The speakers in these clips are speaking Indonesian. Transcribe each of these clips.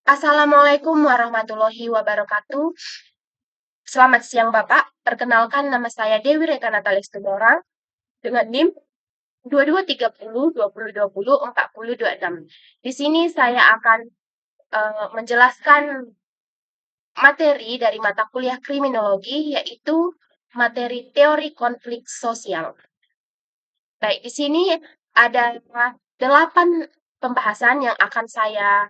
Assalamualaikum warahmatullahi wabarakatuh. Selamat siang Bapak. Perkenalkan nama saya Dewi Reka Natalis Tumorang dengan NIM 2230 2020 4026. Di sini saya akan menjelaskan materi dari mata kuliah kriminologi, yaitu materi teori konflik sosial. Baik, di sini ada 8 pembahasan yang akan saya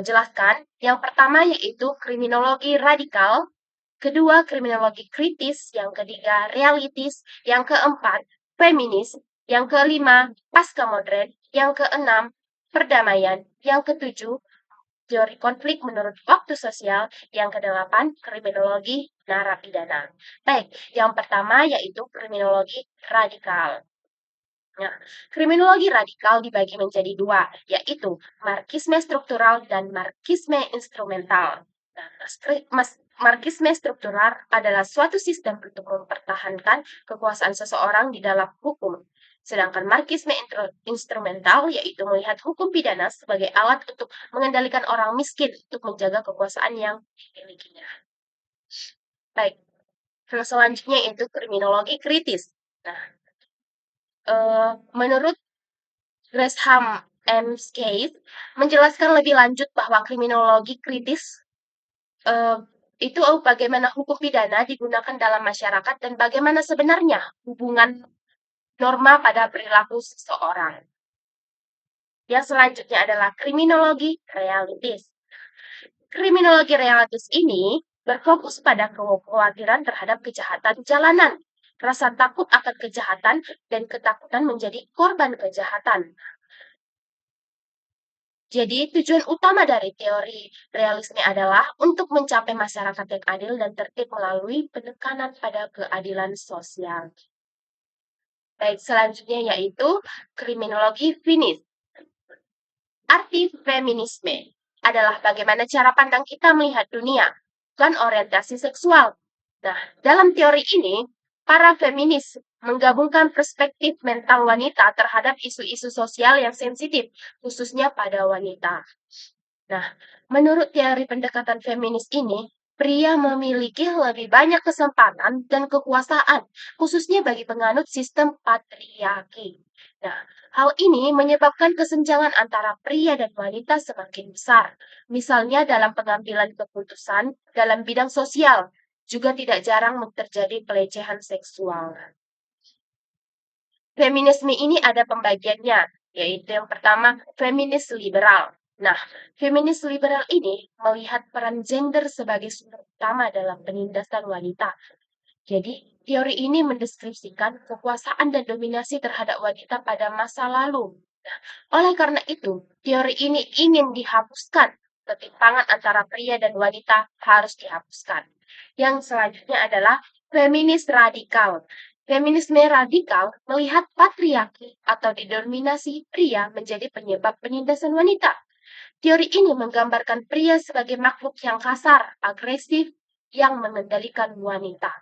jelaskan. Yang pertama yaitu kriminologi radikal, kedua kriminologi kritis, yang ketiga realitis, yang keempat feminis, yang kelima pasca modern, yang keenam perdamaian, yang ketujuh teori konflik menurut waktu sosial, yang kedelapan kriminologi narapidana. Baik, yang pertama yaitu kriminologi radikal. Nah, kriminologi radikal dibagi menjadi dua, yaitu marxisme struktural dan marxisme instrumental. Nah, marxisme struktural adalah suatu sistem untuk mempertahankan kekuasaan seseorang di dalam hukum. Sedangkan marxisme instrumental yaitu melihat hukum pidana sebagai alat untuk mengendalikan orang miskin untuk menjaga kekuasaan yang dimilikinya. Baik, selanjutnya itu kriminologi kritis. Nah, menurut Gresham M. Case menjelaskan lebih lanjut bahwa kriminologi kritis itu bagaimana hukum pidana digunakan dalam masyarakat dan bagaimana sebenarnya hubungan norma pada perilaku seseorang. Yang selanjutnya adalah kriminologi realitis. Kriminologi realitis ini berfokus pada kekhawatiran terhadap kejahatan jalanan, rasa takut akan kejahatan, dan ketakutan menjadi korban kejahatan. Jadi, tujuan utama dari teori realisme adalah untuk mencapai masyarakat yang adil dan tertib melalui penekanan pada keadilan sosial. Baik, selanjutnya yaitu kriminologi feminis. Arti feminisme adalah bagaimana cara pandang kita melihat dunia, bukan orientasi seksual. Nah, dalam teori ini, para feminis menggabungkan perspektif mental wanita terhadap isu-isu sosial yang sensitif, khususnya pada wanita. Nah, menurut teori pendekatan feminis ini, pria memiliki lebih banyak kesempatan dan kekuasaan, khususnya bagi penganut sistem patriarki. Nah, hal ini menyebabkan kesenjangan antara pria dan wanita semakin besar. Misalnya dalam pengambilan keputusan dalam bidang sosial, juga tidak jarang terjadi pelecehan seksual. Feminisme ini ada pembagiannya, yaitu yang pertama, feminis liberal. Nah, feminis liberal ini melihat peran gender sebagai sumber utama dalam penindasan wanita. Jadi, teori ini mendeskripsikan kekuasaan dan dominasi terhadap wanita pada masa lalu. Nah, oleh karena itu, teori ini ingin dihapuskan. Ketimpangan antara pria dan wanita harus dihapuskan. Yang selanjutnya adalah feminis radikal. Feminisme radikal melihat patriarki atau didominasi pria menjadi penyebab penindasan wanita. Teori ini menggambarkan pria sebagai makhluk yang kasar, agresif, yang mengendalikan wanita.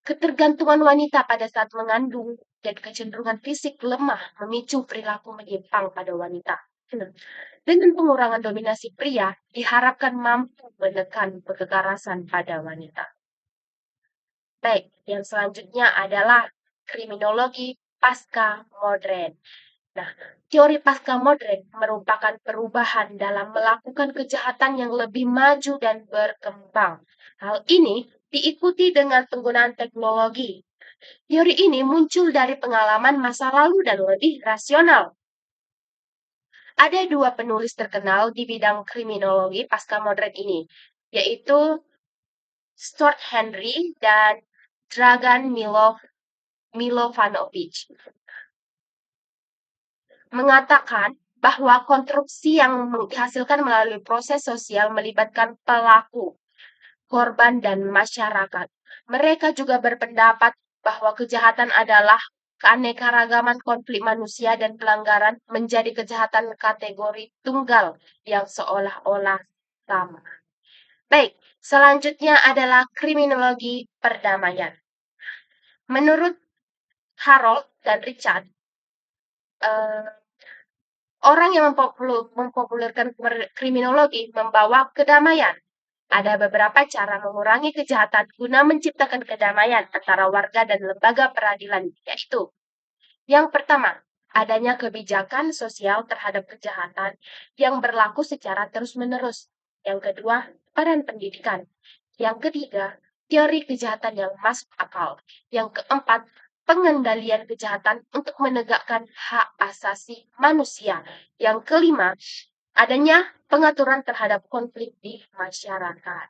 Ketergantungan wanita pada saat mengandung dan kecenderungan fisik lemah memicu perilaku menyimpang pada wanita. Dengan pengurangan dominasi pria, diharapkan mampu menekan kekerasan pada wanita. Baik, yang selanjutnya adalah kriminologi pasca modern. Nah, teori pasca modern merupakan perubahan dalam melakukan kejahatan yang lebih maju dan berkembang. Hal ini diikuti dengan penggunaan teknologi. Teori ini muncul dari pengalaman masa lalu dan lebih rasional. Ada dua penulis terkenal di bidang kriminologi pasca modern ini, yaitu Stuart Henry dan Dragan Milovanovic. Mengatakan bahwa konstruksi yang dihasilkan melalui proses sosial melibatkan pelaku, korban, dan masyarakat. Mereka juga berpendapat bahwa kejahatan adalah keanekaragaman konflik manusia dan pelanggaran menjadi kejahatan kategori tunggal yang seolah-olah sama. Baik, selanjutnya adalah kriminologi perdamaian. Menurut Harold dan Richard, Orang yang mempopulerkan kriminologi membawa kedamaian. Ada beberapa cara mengurangi kejahatan guna menciptakan kedamaian antara warga dan lembaga peradilan, yaitu yang pertama, adanya kebijakan sosial terhadap kejahatan yang berlaku secara terus-menerus. Yang kedua, peran pendidikan. Yang ketiga, teori kejahatan yang masuk akal. Yang keempat, pengendalian kejahatan untuk menegakkan hak asasi manusia. Yang kelima, adanya pengaturan terhadap konflik di masyarakat.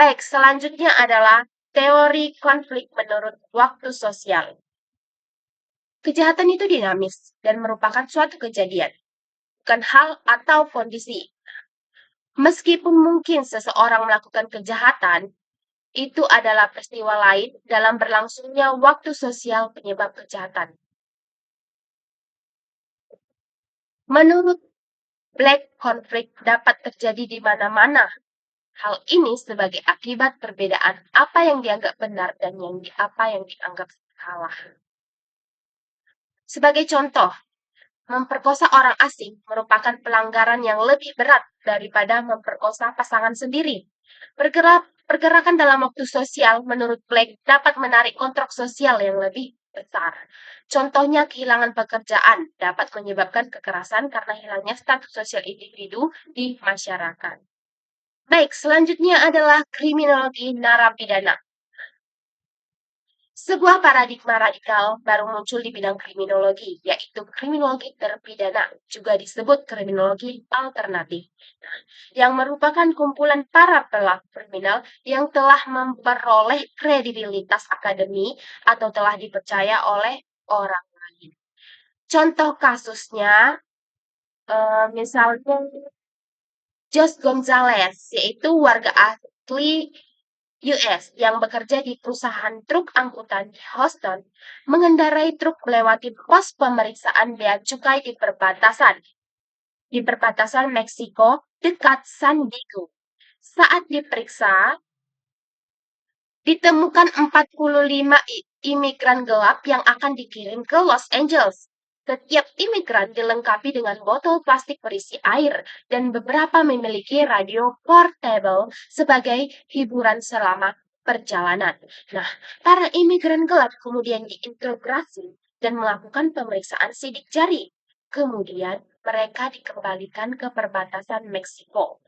Baik, selanjutnya adalah teori konflik menurut waktu sosial. Kejahatan itu dinamis dan merupakan suatu kejadian, bukan hal atau kondisi. Meskipun mungkin seseorang melakukan kejahatan, itu adalah peristiwa lain dalam berlangsungnya waktu sosial penyebab kejahatan. Menurut Black, konflik dapat terjadi di mana-mana. Hal ini sebagai akibat perbedaan apa yang dianggap benar dan apa yang dianggap salah. Sebagai contoh, memperkosa orang asing merupakan pelanggaran yang lebih berat daripada memperkosa pasangan sendiri. Pergerakan dalam waktu sosial menurut Black dapat menarik kontrak sosial yang lebih besar. Contohnya kehilangan pekerjaan dapat menyebabkan kekerasan karena hilangnya status sosial individu di masyarakat. Baik, selanjutnya adalah kriminologi narapidana. Sebuah paradigma radikal baru muncul di bidang kriminologi, yaitu kriminologi terpidana, juga disebut kriminologi alternatif, yang merupakan kumpulan para pelaku kriminal yang telah memperoleh kredibilitas akademi atau telah dipercaya oleh orang lain. Contoh kasusnya, misalnya Josh Gonzalez, yaitu warga asli US yang bekerja di perusahaan truk angkutan di Houston, mengendarai truk melewati pos pemeriksaan bea cukai di perbatasan Meksiko dekat San Diego. Saat diperiksa, ditemukan 45 imigran gelap yang akan dikirim ke Los Angeles. Setiap imigran dilengkapi dengan botol plastik berisi air dan beberapa memiliki radio portable sebagai hiburan selama perjalanan. Nah, para imigran gelap kemudian diintegrasi dan melakukan pemeriksaan sidik jari. Kemudian mereka dikembalikan ke perbatasan Meksiko.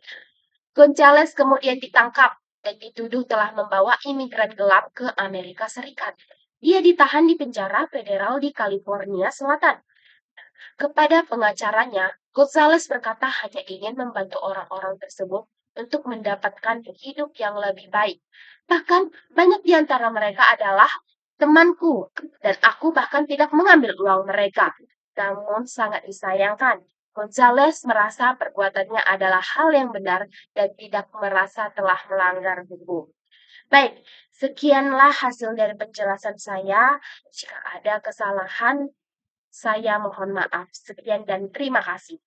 Gonzales kemudian ditangkap dan dituduh telah membawa imigran gelap ke Amerika Serikat. Dia ditahan di penjara federal di California Selatan. Kepada pengacaranya, Gonzales berkata hanya ingin membantu orang-orang tersebut untuk mendapatkan hidup yang lebih baik. Bahkan banyak di antara mereka adalah temanku, dan aku bahkan tidak mengambil uang mereka. Namun sangat disayangkan, Gonzales merasa perbuatannya adalah hal yang benar dan tidak merasa telah melanggar hukum. Baik, sekianlah hasil dari penjelasan saya. Jika ada kesalahan, saya mohon maaf. Sekian dan terima kasih.